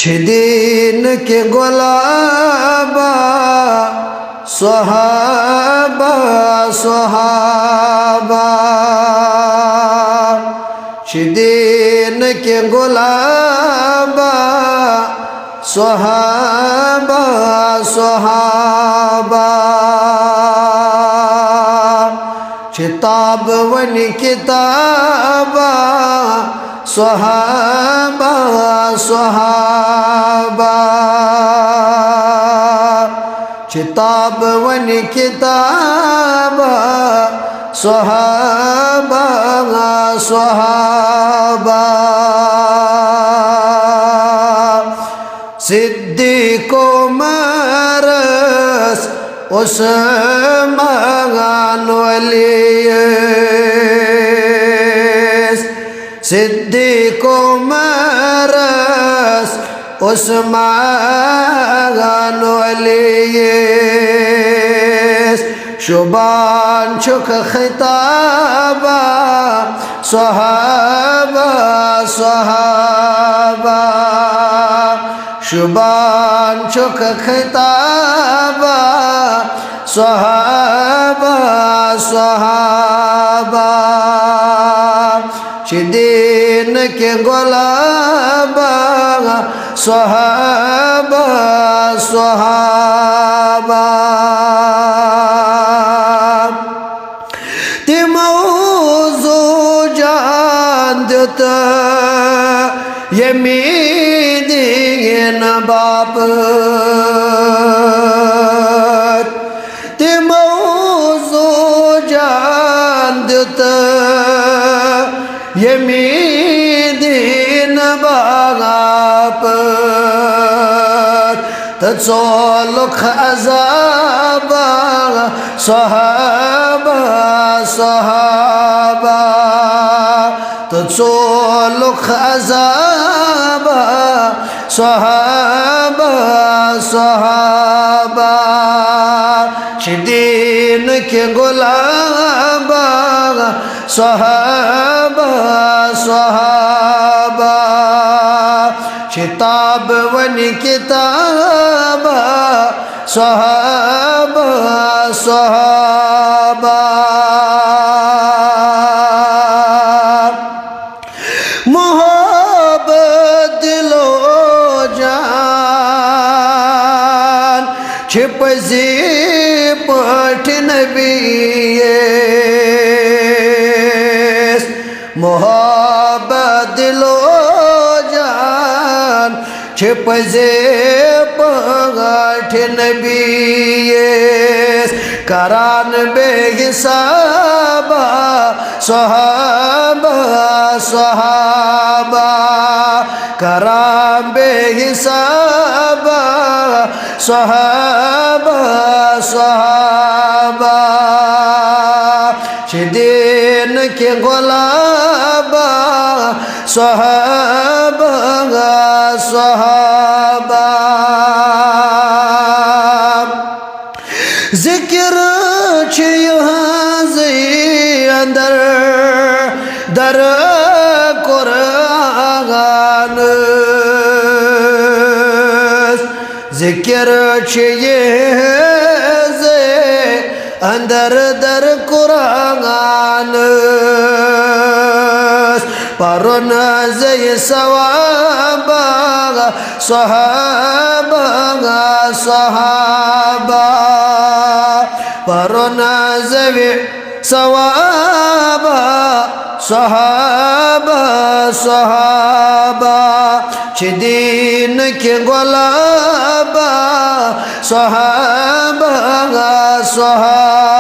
दिन के गुलाबा सुहाबा सुहाबा दिन के गुलाबा सुहाबा सुहाबा किताब वन किताबा सुहाबा सुहाबा किताब वन किताबा सुहाबा सुहाबा सिद्दीक़ उमर उस्मान वली सिद्दीक़ उमर उस्मान वली शुबान शुक खिताबा सुहाबा सुहाबा शुबान शुक खिताबा सुहाबा सुहाबा दिन के गुलाबा सुहाबा सुहाबा ते मौजू जानता यमीन बाप ते मौजू जानता यमीन बाप तचोलुख अज़ाबा सुहाबा सुहाबा तचोलुख अज़ाबा सुहाबा सुहाबा दिन के गुलाबा सुहाबा सुहाबा किताब वन किताबा सुहाबा सुहाबा मोहब्बत दिलो जान छिप जी पठ नबी मोहब्बत दिलो जान छिप जे पगाठ नबी करान बेहिसाबा सुहाबा सुहाबा करान बेहिसाबा सुहाबा सुहाबा दिन के गुलाबा सुहाबा सुहाबा जिक्र यहाँ से अंदर दर कुरान जिक्र ये अंदर दर कुरान परन जय सवाबा सुहाबा सुहाबा परन जय सवाबा सुहाबा सुहाबा दिन के गुलाबा सुहाबा सुहाबा